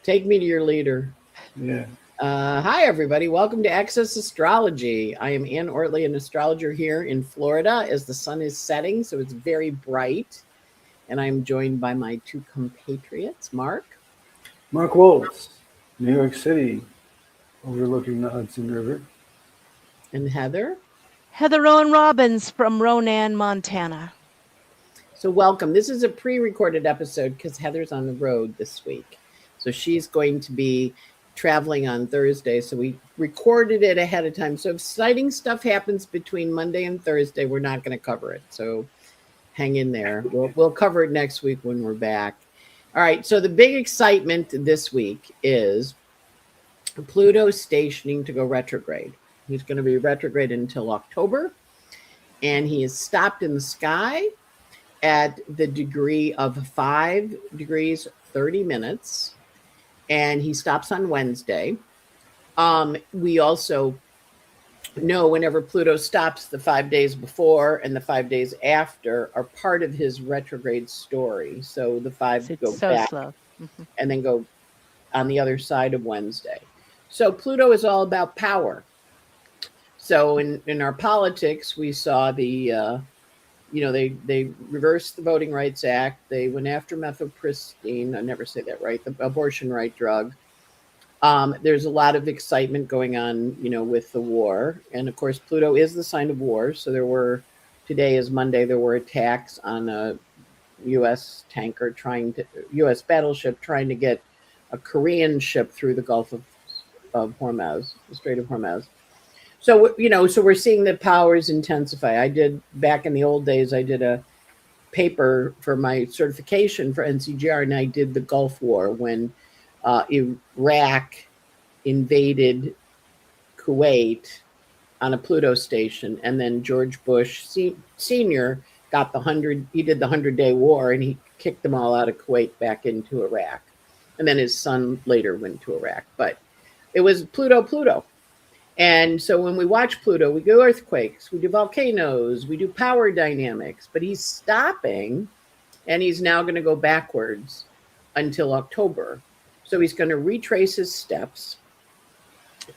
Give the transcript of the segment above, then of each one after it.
Take me to your leader. Yeah. Hi, everybody. Welcome to Access Astrology. I am Ann Ortley, an astrologer here in Florida as the sun is setting, so it's very bright. And I'm joined by my two compatriots, Mark. Mark Woltz, New York City, overlooking the Hudson River. And Heather. Heather Rowan Robbins from Ronan, Montana. So, welcome. This is a pre recorded episode because Heather's on the road this week. So, she's going to be traveling on Thursday. So, we recorded it ahead of time. So, if exciting stuff happens between Monday and Thursday, we're not going to cover it. So, hang in there. We'll cover it next week when we're back. All right. So, the big excitement this week is Pluto stationing to go retrograde. He's going to be retrograde until October. And he is stopped in the sky at the degree of 5 degrees 30 minutes, and he stops on Wednesday. We also know whenever Pluto stops, the 5 days before and the 5 days after are part of his retrograde story. So the five It's go so back slow. and then go on the other side of Wednesday. So Pluto is all about power. So in our politics, we saw the they reversed the Voting Rights Act. They went after methopristine. I never say that right. The abortion right drug. There's a lot of excitement going on, with the war. And of course, Pluto is the sign of war. So today is Monday, there were attacks on a U.S. U.S. battleship trying to get a Korean ship through the Gulf of Hormuz, the Strait of Hormuz. So, so we're seeing the powers intensify. Back in the old days, I did a paper for my certification for NCGR, and I did the Gulf War when Iraq invaded Kuwait on a Pluto station. And then George Bush Sr. he did the 100-day war, and he kicked them all out of Kuwait back into Iraq. And then his son later went to Iraq. But it was Pluto. And so when we watch Pluto, we do earthquakes, we do volcanoes, we do power dynamics, but he's stopping and he's now going to go backwards until October. So he's going to retrace his steps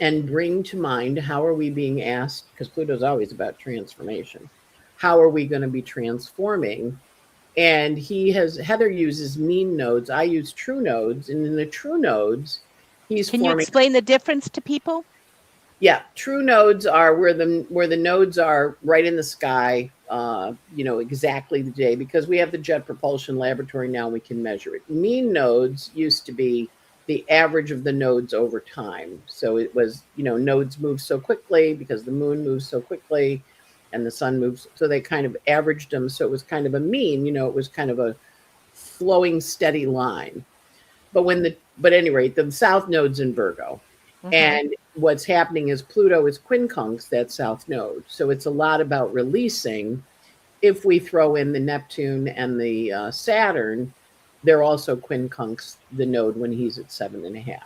and bring to mind, how are we being asked, because Pluto's always about transformation, how are we going to be transforming? And Heather uses mean nodes, I use true nodes, and in the true nodes, Can you explain the difference to people? Yeah, true nodes are where the nodes are right in the sky, exactly the day, because we have the Jet Propulsion Laboratory now, we can measure it. Mean nodes used to be the average of the nodes over time. So it was, nodes move so quickly because the moon moves so quickly and the sun moves. So they kind of averaged them. So it was kind of a mean, it was kind of a flowing, steady line. But at any rate, the south node's in Virgo. Mm-hmm. And what's happening is Pluto is quincunx that south node. So it's a lot about releasing. If we throw in the Neptune and the Saturn, they're also quincunx the node when he's at 7.5.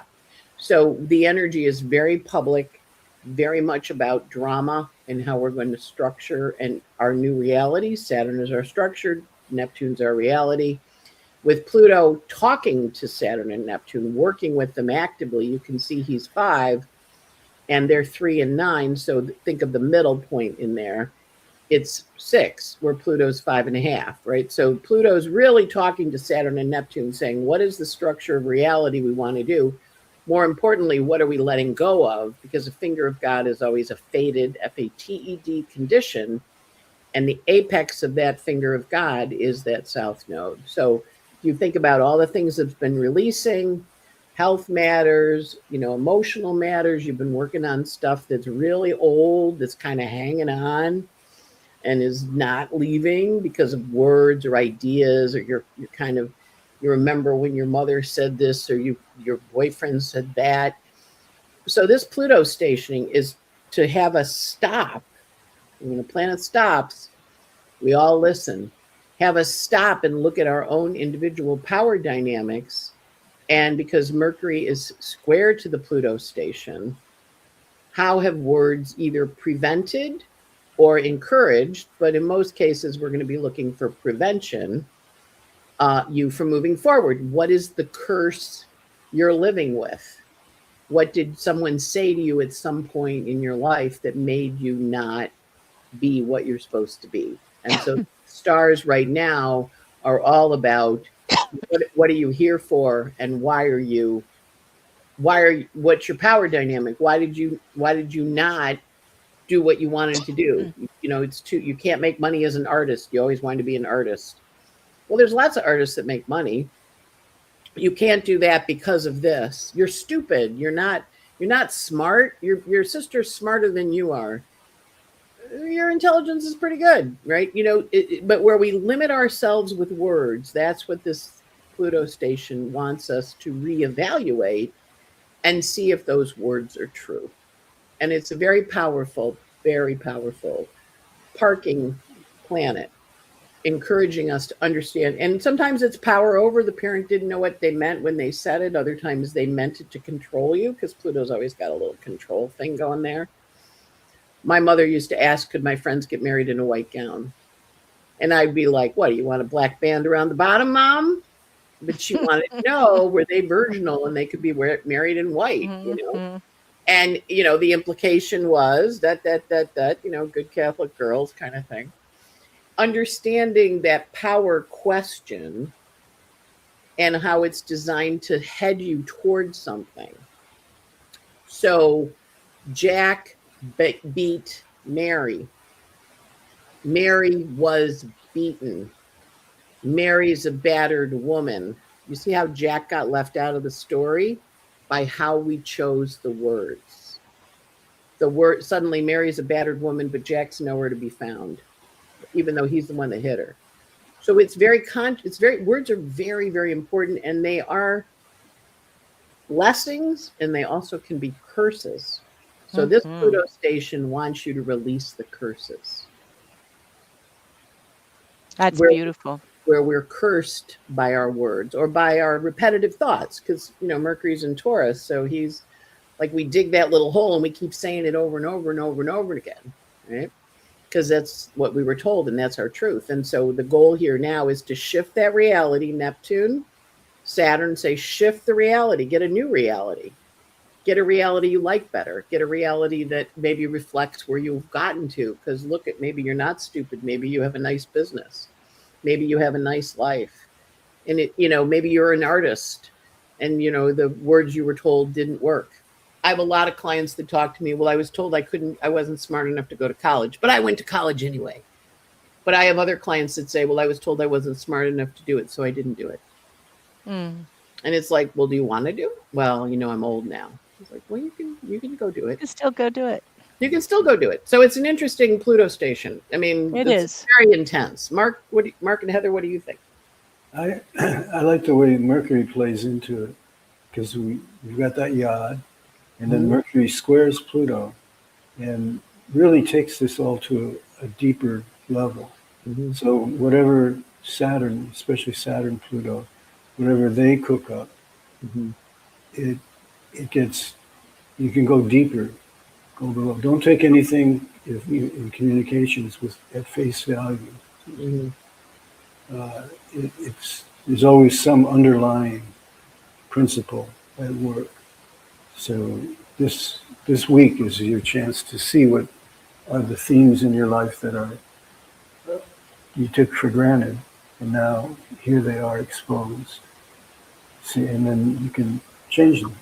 So the energy is very public, very much about drama and how we're going to structure and our new reality. Saturn is our structure, Neptune's our reality. With Pluto talking to Saturn and Neptune, working with them actively, you can see he's 5 and they're 3 and 9. So think of the middle point in there. It's 6, where Pluto's 5.5, right? So Pluto's really talking to Saturn and Neptune, saying, what is the structure of reality we want to do? More importantly, what are we letting go of? Because a finger of God is always a fated, F-A-T-E-D condition. And the apex of that finger of God is that south node. So you think about all the things that's been releasing, health matters, emotional matters. You've been working on stuff that's really old, that's kind of hanging on and is not leaving because of words or ideas, or you remember when your mother said this, or your boyfriend said that. So this Pluto stationing is to have a stop. When the planet stops, we all listen. Have a stop and look at our own individual power dynamics. And because Mercury is square to the Pluto station, how have words either prevented or encouraged, but in most cases, we're going to be looking for prevention, you from moving forward? What is the curse you're living with? What did someone say to you at some point in your life that made you not be what you're supposed to be? And so stars right now are all about what are you here for, and what's your power dynamic? Why did you not do what you wanted to do? You can't make money as an artist. You always wanted to be an artist. Well, there's lots of artists that make money. You can't do that because of this. You're stupid. You're not smart. Your sister's smarter than you are. Your intelligence is pretty good, right? But where we limit ourselves with words, that's what this Pluto station wants us to reevaluate and see if those words are true. And it's a very powerful parking planet, encouraging us to understand. And sometimes it's power over. The parent didn't know what they meant when they said it. Other times they meant it to control you, because Pluto's always got a little control thing going there. My mother used to ask, could my friends get married in a white gown? And I'd be like, what, do you want a black band around the bottom, Mom? But she wanted to know, were they virginal and they could be married in white, And, the implication was that, good Catholic girls kind of thing. Understanding that power question and how it's designed to head you towards something. So Jack beat Mary. Mary was beaten. Mary's a battered woman. You see how Jack got left out of the story? By how we chose the words. Suddenly Mary's a battered woman, but Jack's nowhere to be found, even though he's the one that hit her. So words are very, very important, and they are blessings, and they also can be curses. So this Pluto station wants you to release the curses. That's beautiful. Where we're cursed by our words or by our repetitive thoughts, because Mercury's in Taurus, so he's like, we dig that little hole and we keep saying it over and over and over and over again, right? Because that's what we were told, and that's our truth. And so the goal here now is to shift that reality. Neptune, Saturn say, shift the reality, get a new reality. Get a reality you like better. Get a reality that maybe reflects where you've gotten to. Because maybe you're not stupid. Maybe you have a nice business. Maybe you have a nice life. And maybe you're an artist and the words you were told didn't work. I have a lot of clients that talk to me, well, I was told I wasn't smart enough to go to college, but I went to college anyway. But I have other clients that say, well, I was told I wasn't smart enough to do it, so I didn't do it. And it's like, well, do you want to do it? Well, I'm old now. It's like, well, you can go do it. You can still go do it. You can still go do it. So it's an interesting Pluto station. I mean, it's very intense. Mark and Heather, what do you think? I like the way Mercury plays into it, because we've got that yod, and then Mercury squares Pluto and really takes this all to a deeper level. So whatever Saturn, especially Saturn, Pluto, whatever they cook up, it gets, you can go deeper, go below. Don't take anything in communications at face value. There's always some underlying principle at work. So this week is your chance to see what are the themes in your life that are you took for granted, and now here they are exposed. See, and then you can change them.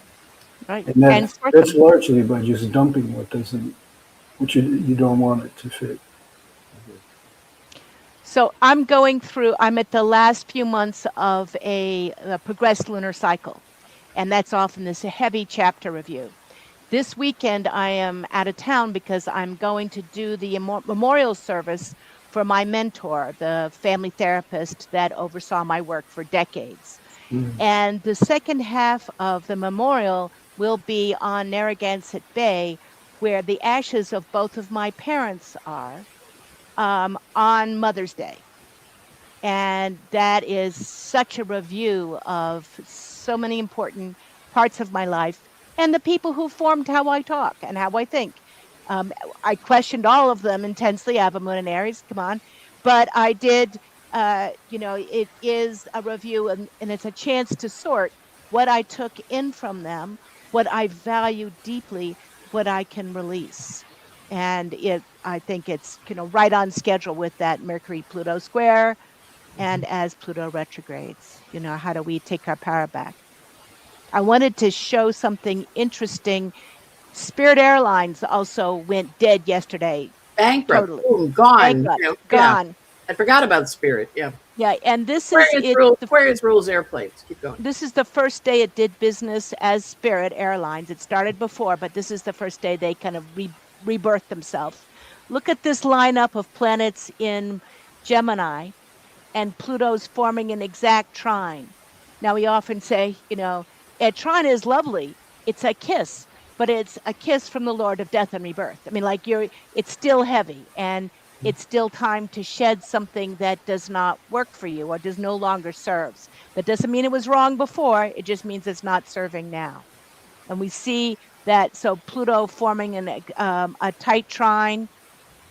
Right. And that's largely by just dumping what you don't want it to fit. So I'm at the last few months of a progressed lunar cycle, and that's often this heavy chapter review. This weekend, I am out of town because I'm going to do the memorial service for my mentor, the family therapist that oversaw my work for decades. And the second half of the memorial will be on Narragansett Bay, where the ashes of both of my parents are, on Mother's Day. And that is such a review of so many important parts of my life and the people who formed how I talk and how I think. I questioned all of them intensely. I have a moon in Aries, come on. But I did, it is a review, and it's a chance to sort what I took in from them, what I value deeply, what I can release. And I think it's, right on schedule with that Mercury Pluto square. And as Pluto retrogrades, how do we take our power back? I wanted to show something interesting. Spirit Airlines also went dead yesterday. Bankrupt. Totally. Boom, gone. Bankrupt. Yeah. Gone. I forgot about Spirit. Yeah. Yeah. And this is Aquarius it. rules. Aquarius rules airplanes. Keep going. This is the first day it did business as Spirit Airlines. It started before, but this is the first day they kind of rebirthed themselves. Look at this lineup of planets in Gemini, and Pluto's forming an exact trine. Now, we often say, a trine is lovely. It's a kiss, but it's a kiss from the Lord of Death and Rebirth. I mean, it's still heavy, and it's still time to shed something that does not work for you or does no longer serves. That doesn't mean it was wrong before. It just means it's not serving now. And we see that, so Pluto forming a tight trine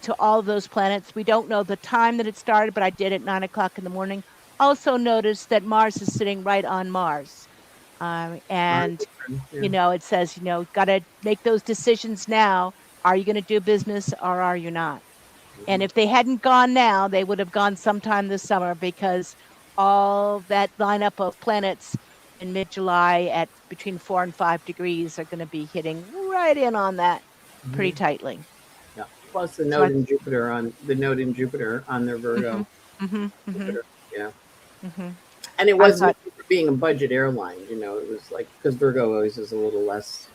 to all of those planets. We don't know the time that it started, but I did at 9 o'clock in the morning. Also notice that Mars is sitting right on Mars. And, it says, got to make those decisions now. Are you going to do business or are you not? And if they hadn't gone now, they would have gone sometime this summer, because all that lineup of planets in mid-July at between 4 and 5 degrees are going to be hitting right in on that pretty tightly. Yeah. Plus the node in Jupiter on their Virgo. Jupiter. Yeah. And it wasn't for being a budget airline. It was like, because Virgo always is a little less.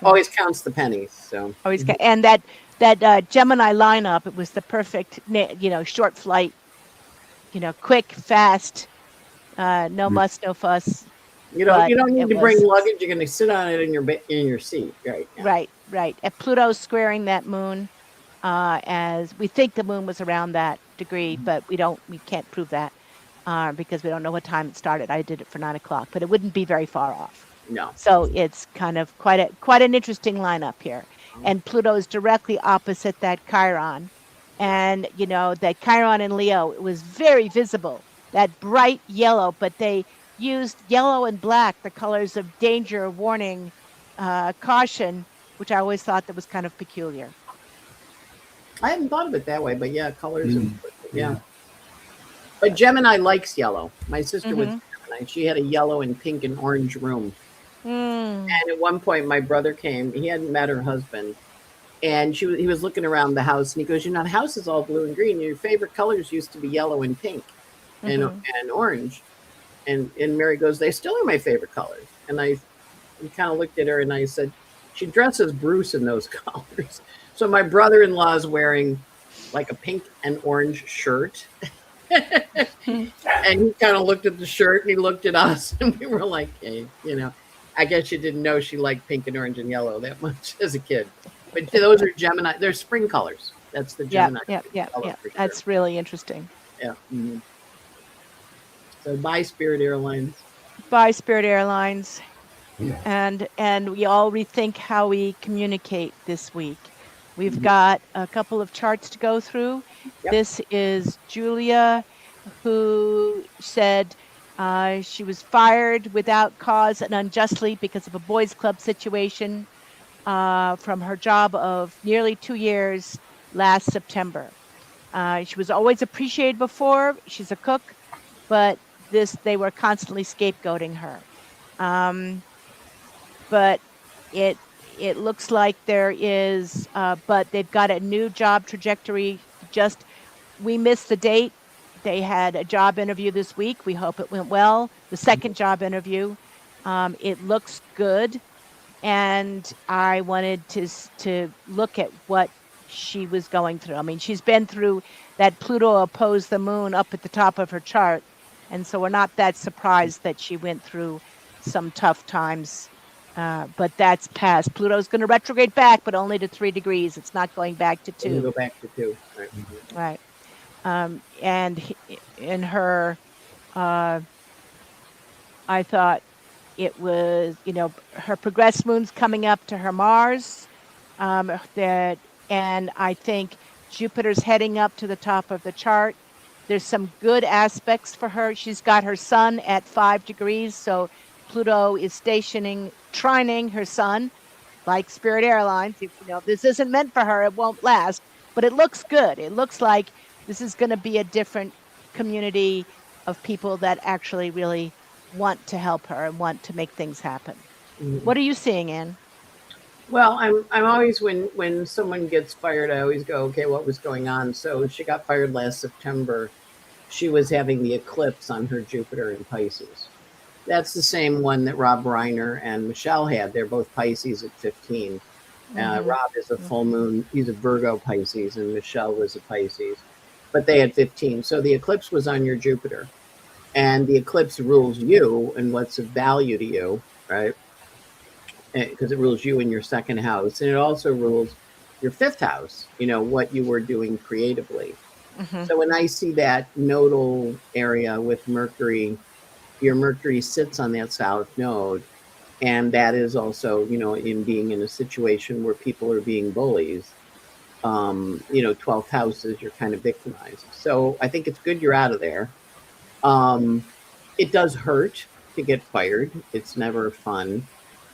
Always counts the pennies. So always and that Gemini lineup, it was the perfect, short flight, quick, fast, no muss, no fuss. You don't need to bring luggage. You're going to sit on it in your seat, right? Yeah. Right. At Pluto squaring that moon, as we think the moon was around that degree, but we can't prove that because we don't know what time it started. I did it for 9 o'clock, but it wouldn't be very far off. No. So it's kind of quite an interesting lineup here. And Pluto is directly opposite that Chiron. And, that Chiron in Leo, it was very visible, that bright yellow, but they used yellow and black, the colors of danger, warning, caution, which I always thought that was kind of peculiar. I hadn't thought of it that way, but yeah, colors. Yeah. But Gemini likes yellow. My sister was Gemini. She had a yellow and pink and orange room. And at one point, my brother came. He hadn't met her husband, and he was looking around the house, and he goes, "The house is all blue and green. Your favorite colors used to be yellow and pink, and orange." And Mary goes, "They still are my favorite colors." And we kind of looked at her, and I said, "She dresses Bruce in those colors." So my brother-in-law is wearing like a pink and orange shirt. And he kind of looked at the shirt and he looked at us, and we were like, "Hey, I guess you didn't know she liked pink and orange and yellow that much as a kid." But those are Gemini. They're spring colors. That's the Gemini. Yeah. Sure. That's really interesting. Yeah. Mm-hmm. So buy Spirit Airlines. Buy Spirit Airlines. Yeah. And we all rethink how we communicate this week. We've got a couple of charts to go through. Yep. This is Julia, who said she was fired without cause and unjustly because of a boys' club situation from her job of nearly 2 years last September. She was always appreciated before. She's a cook, but they were constantly scapegoating her. But it looks like there is, but they've got a new job trajectory. We missed the date. They had a job interview this week. We hope it went well. The second job interview, it looks good. And I wanted to look at what she was going through. I mean, she's been through that Pluto opposed the moon up at the top of her chart. And so we're not that surprised that she went through some tough times. But that's past. Pluto's going to retrograde back, but only to 3 degrees. It's not going back to 2. Go back to 2. Right. And in her, I thought it was, her progressed moon's coming up to her Mars. And I think Jupiter's heading up to the top of the chart. There's some good aspects for her. She's got her sun at 5 degrees, so Pluto is trining her sun, like Spirit Airlines. If this isn't meant for her, it won't last. But it looks good. It looks like this is going to be a different community of people that actually really want to help her and want to make things happen. What are you seeing, Anne? Well, I'm always when someone gets fired, I always go, okay, what was going on? So she got fired last September. She was having the eclipse on her Jupiter in Pisces. That's the same one that Rob Reiner and Michelle had. They're both Pisces at 15. Rob is a full moon. He's a Virgo Pisces, and Michelle was a Pisces. But they had 15. So the eclipse was on your Jupiter. And the eclipse rules you and what's of value to you, right? Because it rules you in your second house. And it also rules your fifth house, what you were doing creatively. So when I see that nodal area with Mercury, your Mercury sits on that south node. And that is also, in being in a situation where people are being bullies, 12th house is you're kind of victimized. So I think it's good you're out of there. It does hurt to get fired. It's never fun.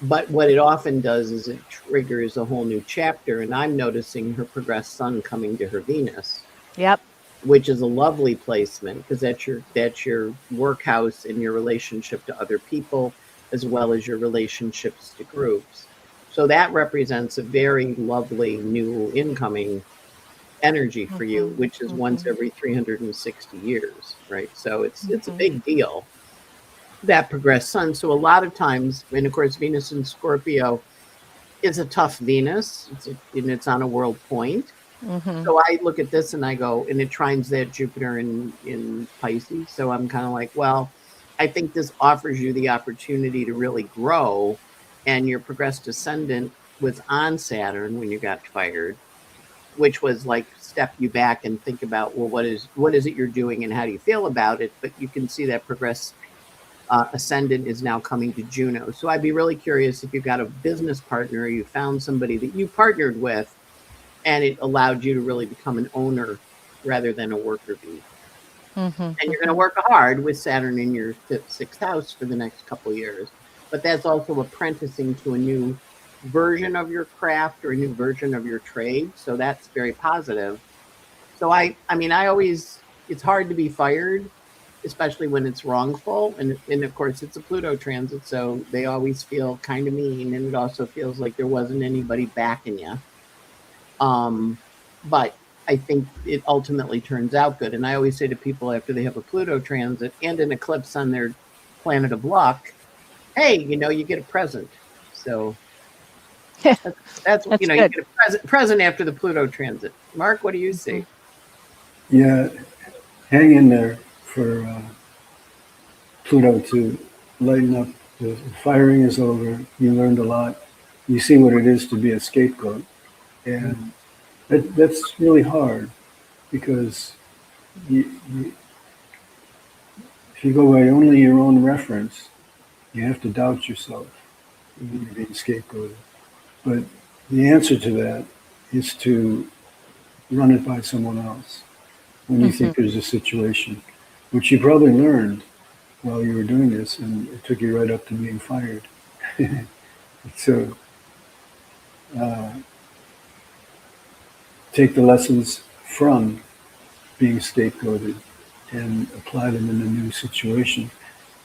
But what it often does is it triggers a whole new chapter. And I'm noticing her progressed sun coming to her Venus. Yep. Which is a lovely placement because that's your work house and your relationship to other people, as well as your relationships to groups. So that represents a very lovely new incoming energy for you, which is once every 360 years, right? So it's a big deal, that progressed sun. So a lot of times, and of course, Venus in Scorpio is a tough Venus, and it's on a world point. So I look at this and I go, and it trines that Jupiter in Pisces. So I'm kind of like, well, I think this offers you the opportunity to really grow. And your progressed ascendant was on Saturn when you got fired, which was like step you back and think about, well, what is it you're doing and how do you feel about it? But you can see that progressed ascendant is now coming to Juno. So I'd be really curious if you got a business partner, or you found somebody that you partnered with, and it allowed you to really become an owner rather than a worker bee. And you're going to work hard with Saturn in your sixth house for the next couple of years. But that's also apprenticing to a new version of your craft or a new version of your trade. So that's very positive. So I mean, it's hard to be fired, especially when it's wrongful. And of course, it's a Pluto transit. So they always feel kind of mean. And it also feels like there wasn't anybody backing you. But I think it ultimately turns out good. And I always say to people after they have a Pluto transit and an eclipse on their planet of luck, hey, you get a present. So that's good. You get a present after the Pluto transit. Mark, what do you see? Yeah, hang in there for Pluto to lighten up. The firing is over. You learned a lot. You see what it is to be a scapegoat. And that's really hard because if you go by only your own reference, you have to doubt yourself when you're being scapegoated. But the answer to that is to run it by someone else when you think there's a situation, which you probably learned while you were doing this, and it took you right up to being fired. So take the lessons from being scapegoated and apply them in a new situation.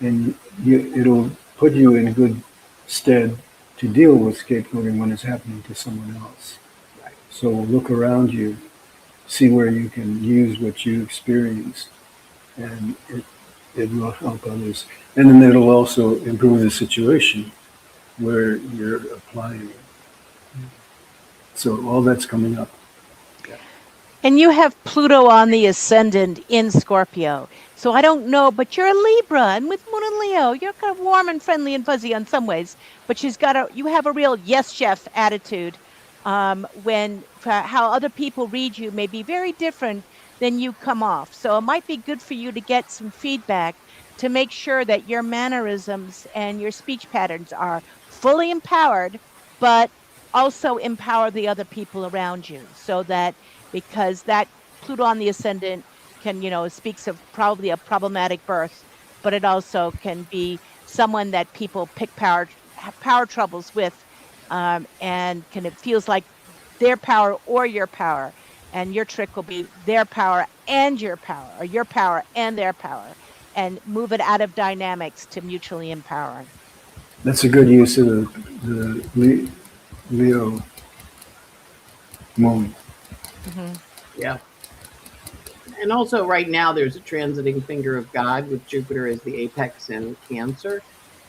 And it'll put you in good stead to deal with scapegoating when it's happening to someone else. Right. So look around you, see where you can use what you experienced, and it will help others. And then it'll also improve the situation where you're applying it. So all that's coming up. And you have Pluto on the ascendant in Scorpio. So I don't know, but you're a Libra, and with Moon and Leo, you're kind of warm and friendly and fuzzy in some ways. But you have a real yes chef attitude. When how other people read you may be very different than you come off. So it might be good for you to get some feedback to make sure that your mannerisms and your speech patterns are fully empowered, but also empower the other people around you, so that because that Pluto on the ascendant can, speaks of probably a problematic birth, but it also can be someone that people have power troubles with, and it feels like their power or your power, and your trick will be their power and your power, or your power and their power, and move it out of dynamics to mutually empowering. That's a good use of the Leo moon. Hmm. Yeah. And also, right now, there's a transiting finger of God with Jupiter as the apex in Cancer,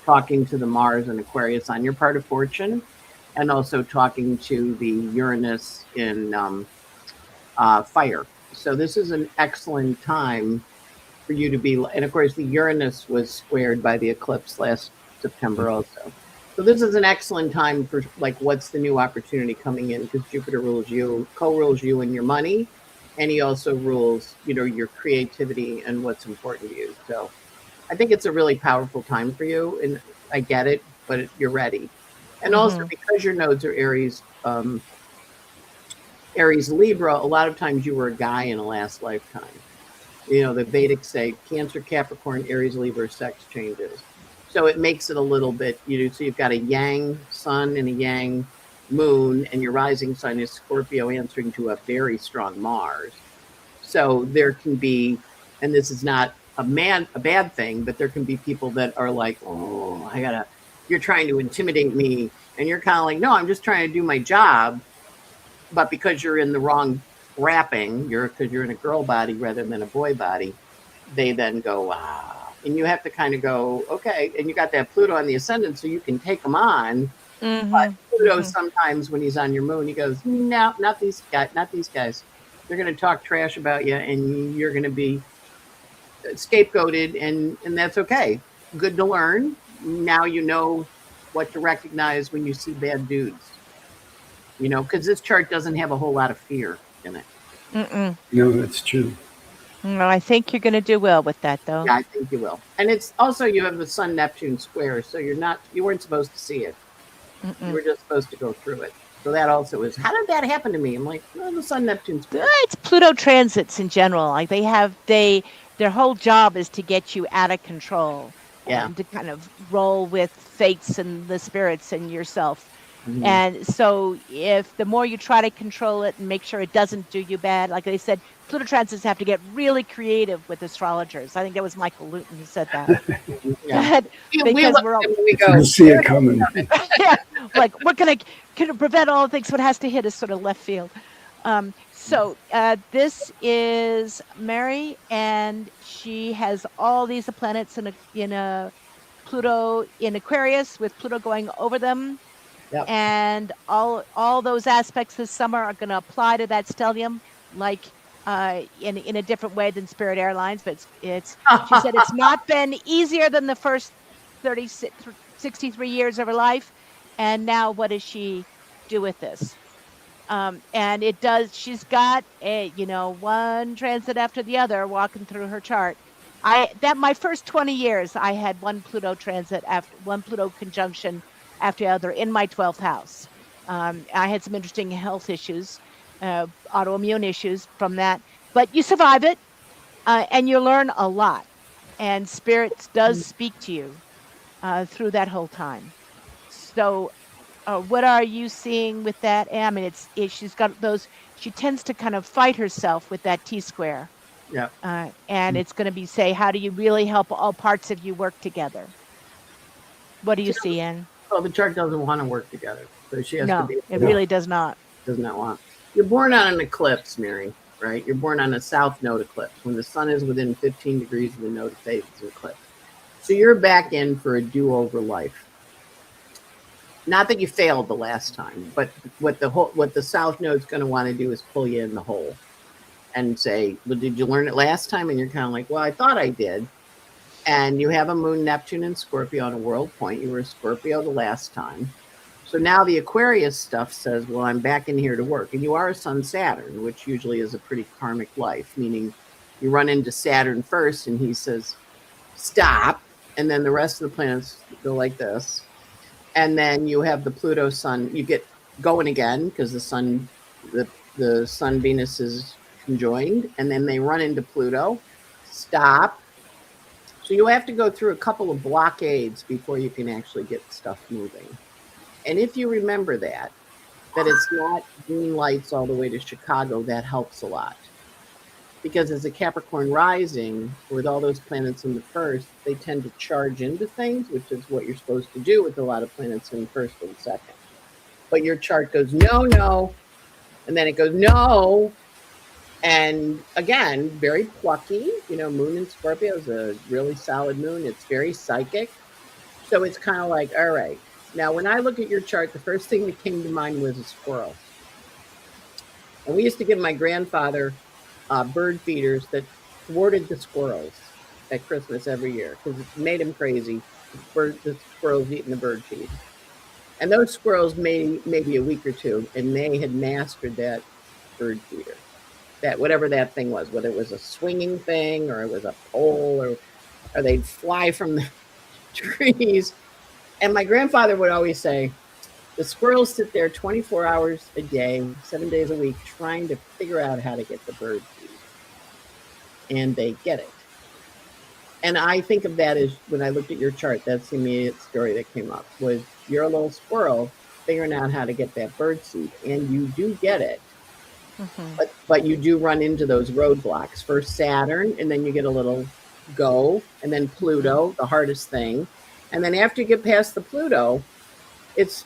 talking to the Mars and Aquarius on your part of fortune, and also talking to the Uranus in fire. So, this is an excellent time for you to be. And of course, the Uranus was squared by the eclipse last September, also. So, this is an excellent time for like what's the new opportunity coming in, because Jupiter rules you, co rules you and your money, and he also rules, your creativity and what's important to you. So I think it's a really powerful time for you, and I get it, but you're ready. And also Hmm. because your nodes are Aries Libra, a lot of times you were a guy in a last lifetime. The Vedic say Cancer, Capricorn, Aries, Libra, sex changes. So it makes it a little bit, so you've got a yang sun and a yang moon, and your rising sign is Scorpio, answering to a very strong Mars. So there can be, and this is not a bad thing, but there can be people that are like, oh, you're trying to intimidate me. And you're kind of like, no, I'm just trying to do my job. But because you're in the wrong wrapping, because you're in a girl body rather than a boy body, they then go, wow. And you have to kind of go, okay. And you got that Pluto on the ascendant, so you can take them on. But Hmm. Pluto, Hmm. sometimes when he's on your moon, he goes, no, not these guys, not these guys. They're going to talk trash about you, and you're going to be scapegoated, and that's okay. Good to learn. Now you know what to recognize when you see bad dudes. Because this chart doesn't have a whole lot of fear in it. Mm-mm. No, that's true. No, I think you're going to do well with that, though. Yeah, I think you will. And it's also, you have the Sun Neptune square, so you weren't supposed to see it. You Mm-mm. were just supposed to go through it. So that also is, how did that happen to me? I'm like, well, the Sun Neptune square. It's Pluto transits in general. Like their whole job is to get you out of control Yeah. and to kind of roll with fates and the spirits and yourself. Mhm. And so if the more you try to control it and make sure it doesn't do you bad, like they said, Pluto transits have to get really creative with astrologers. I think that was Michael Luton who said that. Yeah. That We because look we're at all, it when we You go, see it coming. yeah, like we're gonna prevent all the things, what has to hit us sort of left field. So this is Mary, and she has all these planets in a Pluto in Aquarius, with Pluto going over them, yep. and all those aspects this summer are going to apply to that stellium, like in a different way than Spirit Airlines. But it's she said it's not been easier than the first 36, 63 years of her life, and now what does she do with this? And it does. She's got one transit after the other walking through her chart. My first 20 years, I had one Pluto transit after one Pluto conjunction after the other in my 12th house. I had some interesting health issues, autoimmune issues from that, but you survive it, and you learn a lot. And spirits does speak to you through that whole time. So what are you seeing with that? I mean, she's got those. She tends to kind of fight herself with that T square, Yeah. and it's going to be say, how do you really help all parts of you work together? What do you see in? Well, the chart doesn't want to work together. So she has to No, be it able to, really does not. does not want. You're born on an eclipse, Mary, right? You're born on a south node eclipse. When the sun is within 15 degrees of the node of phase, it's an eclipse. So you're back in for a do-over life. Not that you failed the last time, but what the south node's going to want to do is pull you in the hole and say, well, did you learn it last time? And you're kind of like, well, I thought I did. And you have a moon, Neptune, and Scorpio on a world point. You were a Scorpio the last time. So now the Aquarius stuff says, well, I'm back in here to work. And you are a Sun Saturn, which usually is a pretty karmic life, meaning you run into Saturn first and he says, stop. And then the rest of the planets go like this. And then you have the Pluto Sun. You get going again because the Sun Venus is conjoined, and then they run into Pluto, stop. So you have to go through a couple of blockades before you can actually get stuff moving. And if you remember that it's not green lights all the way to Chicago, that helps a lot. Because as a Capricorn rising, with all those planets in the first, they tend to charge into things, which is what you're supposed to do with a lot of planets in first and second. But your chart goes, no, no. And then it goes, no. And again, very plucky. Moon in Scorpio is a really solid moon. It's very psychic. So it's kind of like, all right. Now, when I look at your chart, the first thing that came to mind was a squirrel. And we used to give my grandfather bird feeders that thwarted the squirrels at Christmas every year because it made him crazy. The squirrels eating the bird feed. And those squirrels made maybe a week or two, and they had mastered that bird feeder. That whatever that thing was, whether it was a swinging thing or it was a pole or they'd fly from the trees. And my grandfather would always say, the squirrels sit there 24 hours a day, 7 days a week, trying to figure out how to get the bird feed. And they get it. And I think of that as, when I looked at your chart, that's the immediate story that came up, was you're a little squirrel figuring out how to get that bird seed. And you do get it. Mm-hmm. But you do run into those roadblocks. First Saturn, and then you get a little go, and then Pluto, the hardest thing. And then after you get past the Pluto, it's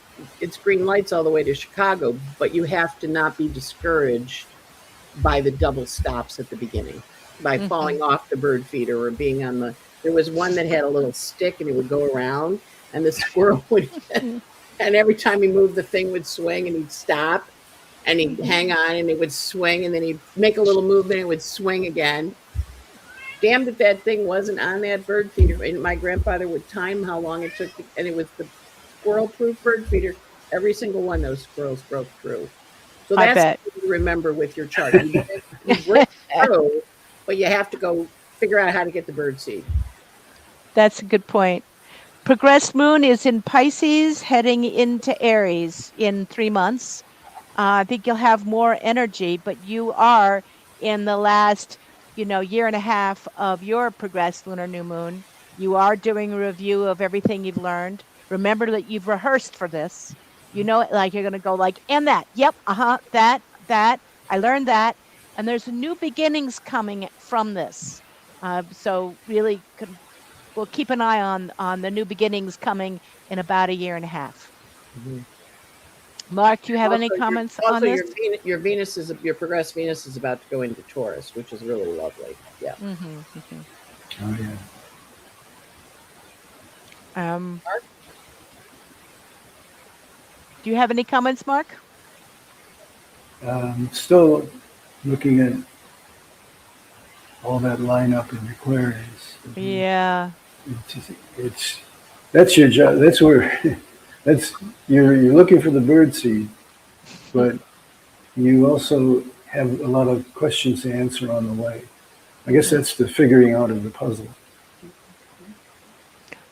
green lights all the way to Chicago, but you have to not be discouraged by the double stops at the beginning, by falling off the bird feeder or being on there was one that had a little stick and it would go around and the squirrel would, and every time he moved, the thing would swing and he'd stop and he'd hang on and it would swing and then he'd make a little movement and it would swing again. Damned if that thing wasn't on that bird feeder. And my grandfather would time how long it took, and it was the squirrel-proof bird feeder. Every single one of those squirrels broke through. So that's what you remember with your chart. You break through, but you have to go figure out how to get the bird seed. That's a good point. Progressed moon is in Pisces, heading into Aries in 3 months. I think you'll have more energy, but you are in the last, year and a half of your progressed lunar new moon. You are doing a review of everything you've learned. Remember that you've rehearsed for this. Like you're going to go like, and that, yep, that, I learned that. And there's new beginnings coming from this. So really, we'll keep an eye on the new beginnings coming in about 1.5 years. Mm-hmm. Mark, do you have any comments on this? Your progressed Venus is about to go into Taurus, which is really lovely. Yeah. Mm-hmm, mm-hmm. Oh yeah. Mark? Do you have any comments, Mark? Still looking at all that lineup in Aquarius. Yeah. That's your job. That's where you're looking for the bird seed, but you also have a lot of questions to answer on the way. I guess that's the figuring out of the puzzle.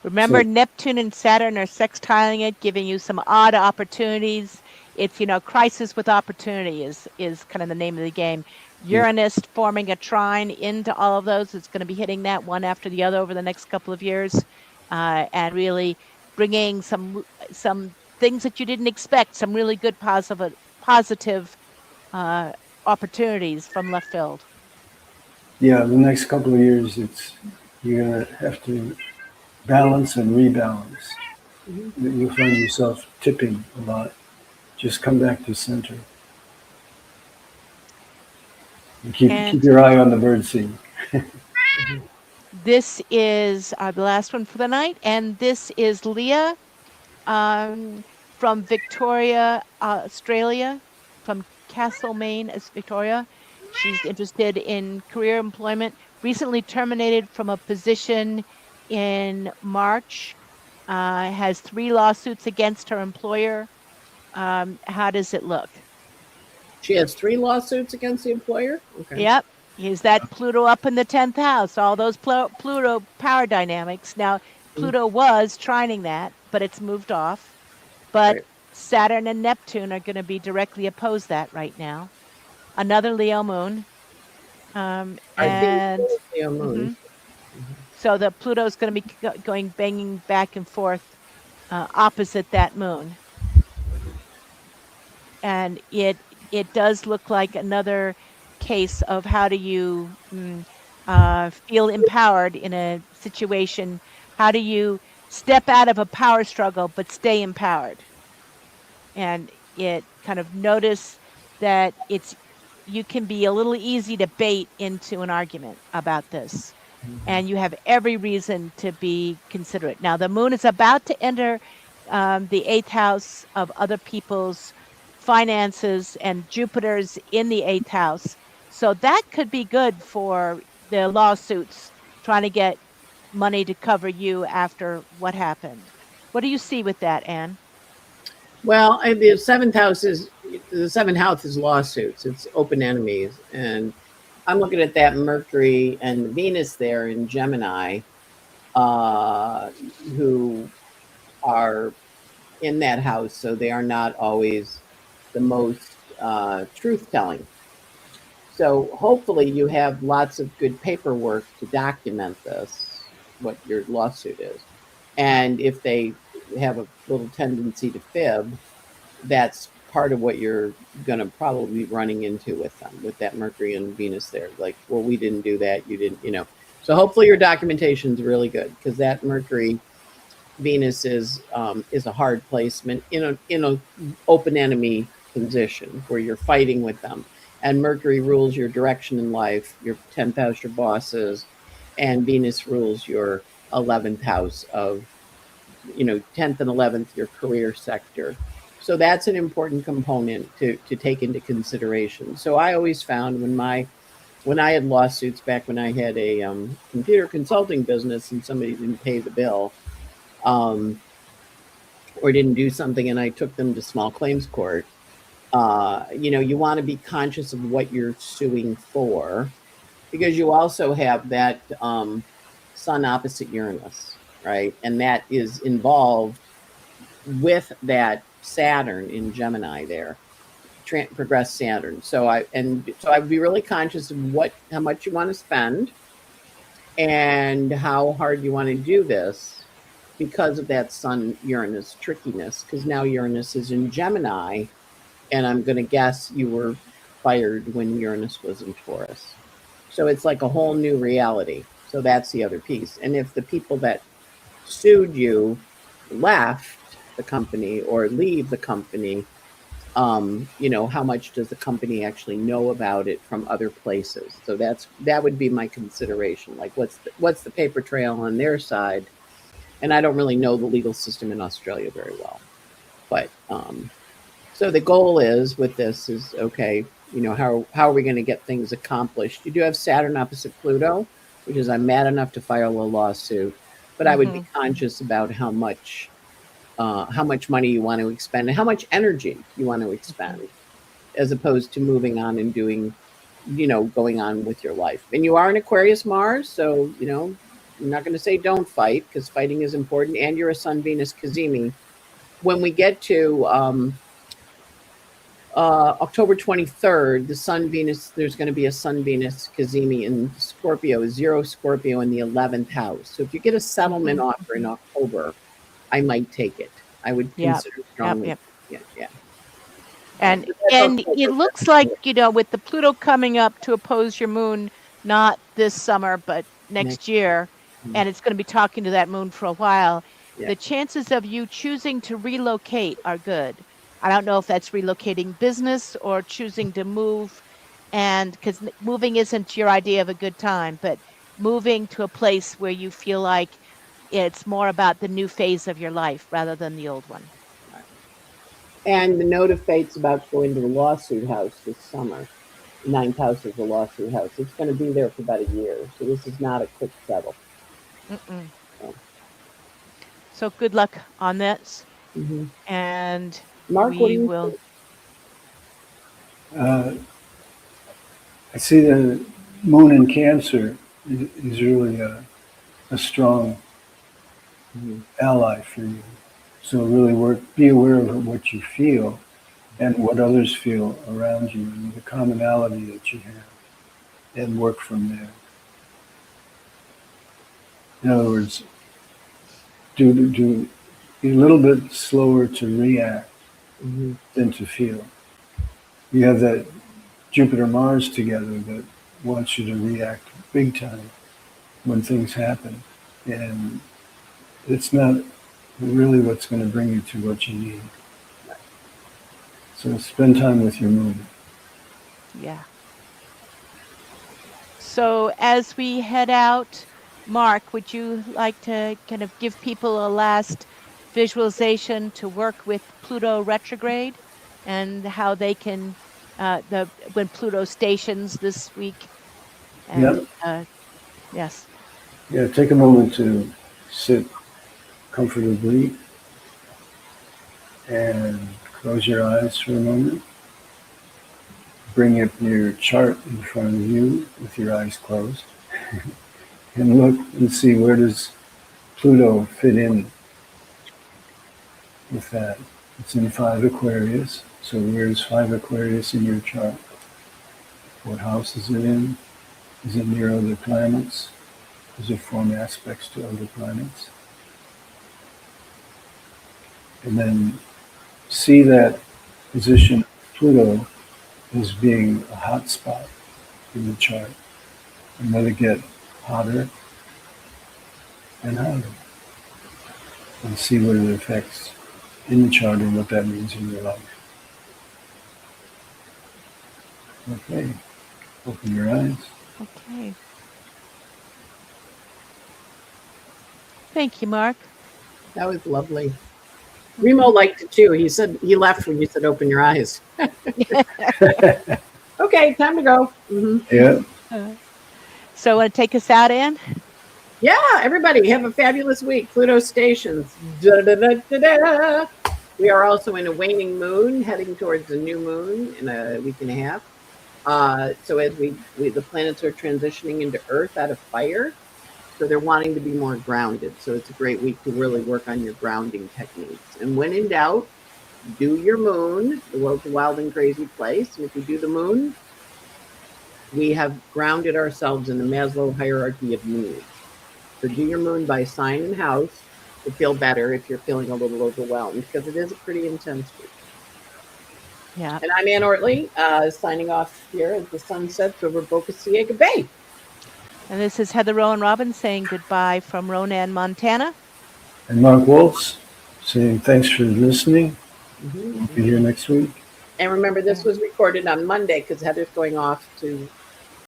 Remember, Neptune and Saturn are sextiling it, giving you some odd opportunities. It's, crisis with opportunity is kind of the name of the game. Uranus forming a trine into all of those. It's going to be hitting that one after the other over the next couple of years, and really bringing some things that you didn't expect, some really good positive opportunities from left field. Yeah, the next couple of years, you're going to have to balance and rebalance. Mm-hmm. You'll find yourself tipping a lot. Just come back to center. And keep your eye on the bird seed. This is the last one for the night, and this is Leah from Victoria, Australia, from Castlemaine, Victoria. She's interested in career employment, recently terminated from a position in March, has 3 lawsuits against her employer. How does it look? She has 3 lawsuits against the employer? Okay. Yep. Is that Pluto up in the 10th house? All those Pluto power dynamics. Now, Pluto was trining that, but it's moved off. But Saturn and Neptune are going to be directly opposed that right now. Another Leo moon. I think And Scorpio moon. so the Pluto's going to be going banging back and forth opposite that moon. And it does look like another case of how do you feel empowered in a situation? How do you step out of a power struggle but stay empowered? And it kind of notice that you can be a little easy to bait into an argument about this. And you have every reason to be considerate. Now, the moon is about to enter the eighth house of other people's finances, and Jupiter's in the eighth house. So that could be good for the lawsuits trying to get money to cover you after what happened. What do you see with that, Anne? Well, the seventh house is lawsuits. It's open enemies, and I'm looking at that Mercury and Venus there in Gemini, uh, who are in that house, so they are not always the most truth telling. So hopefully you have lots of good paperwork to document this, what your lawsuit is. And if they have a little tendency to fib, that's part of what you're going to probably be running into with them, with that Mercury and Venus there. Like, well, we didn't do that. You didn't, you know. So hopefully your documentation is really good, because that Mercury Venus is a hard placement in a open enemy position where you're fighting with them, and Mercury rules your direction in life, your 10th house, your bosses, and Venus rules your 11th house of 10th and 11th, your career sector. So that's an important component to take into consideration. So I always found when I had lawsuits back when I had a computer consulting business and somebody didn't pay the bill, um, or didn't do something, and I took them to small claims court. You want to be conscious of what you're suing for, because you also have that Sun opposite Uranus, right? And that is involved with that Saturn in Gemini there, progressed Saturn. So I'd be really conscious of how much you want to spend and how hard you want to do this, because of that Sun Uranus trickiness. Because now Uranus is in Gemini, and I'm going to guess you were fired when Uranus was in Taurus. So it's like a whole new reality. So that's the other piece. And if the people that sued you left the company or leave the company, how much does the company actually know about it from other places? So that would be my consideration. Like, what's the paper trail on their side? And I don't really know the legal system in Australia very well, but so the goal is with this is, okay, how are we going to get things accomplished? You do have Saturn opposite Pluto, which is, I'm mad enough to file a lawsuit, but I would be conscious about how much money you want to expend and how much energy you want to expend, as opposed to moving on and doing, going on with your life. And you are in Aquarius Mars, so I'm not going to say don't fight, because fighting is important, and you're a Sun Venus Cazimi. When we get to October 23rd, there's going to be a Sun Venus Cazimi in Scorpio, 0 Scorpio in the 11th house. So if you get a settlement offer in October, I might take it. I would consider strongly. Yep. Yeah. And it looks like, with the Pluto coming up to oppose your moon, not this summer, but next year, and it's going to be talking to that moon for a while, the chances of you choosing to relocate are good. I don't know if that's relocating business or choosing to move, and because moving isn't your idea of a good time, but moving to a place where you feel like it's more about the new phase of your life rather than the old one. And the note of fate's about to go into the lawsuit house this summer. The 9th house is the lawsuit house. It's going to be there for about a year. So this is not a quick settle. So good luck on this. Mm-hmm. And Mark, we will. I see the moon in Cancer is really a strong ally for you. So really be aware of what you feel and what others feel around you and the commonality that you have. and work from there. In other words, be a little bit slower to react Mm-hmm. than to feel. You have that Jupiter-Mars together that wants you to react big time when things happen. And it's not really what's going to bring you to what you need. So spend time with your moon. Yeah. So as we head out, Mark, would you like to kind of give people a last visualization to work with Pluto retrograde and how they can when Pluto stations this week? And Yeah. yes. Yeah, take a moment to sit comfortably and close your eyes for a moment. Bring up your chart in front of you with your eyes closed and look and see where does Pluto fit in with that. It's in 5 Aquarius. So where's 5 Aquarius in your chart? What house is it in? Is it near other planets? Does it form aspects to other planets? And then see that position of Pluto as being a hot spot in the chart. And let it get hotter and hotter. And see what it affects in the chart and what that means in your life. Okay. Open your eyes. Okay. Thank you, Mark. That was lovely. Remo liked it too. He said he left when you said open your eyes. Okay, time to go. Mm-hmm. Yeah. So want to take us out, Ann? Yeah, everybody have a fabulous week. Pluto stations. Da, da, da, da, da. We are also in a waning moon, heading towards a new moon in a week and a half. So as the planets are transitioning into Earth out of fire, so they're wanting to be more grounded. So it's a great week to really work on your grounding techniques. And when in doubt, do your moon. The world's a wild and crazy place. And if you do the moon, we have grounded ourselves in the Maslow hierarchy of needs. So do your moon by sign and house to feel better if you're feeling a little overwhelmed, because it is a pretty intense week. Yeah. And I'm Ann Ortley, signing off here as the sun sets over Boca Ciega Bay. And this is Heather Rowan Robbins saying goodbye from Ronan, Montana. And Mark Woltz saying thanks for listening. Mm-hmm. We'll be here next week. And remember, this was recorded on Monday because Heather's going off to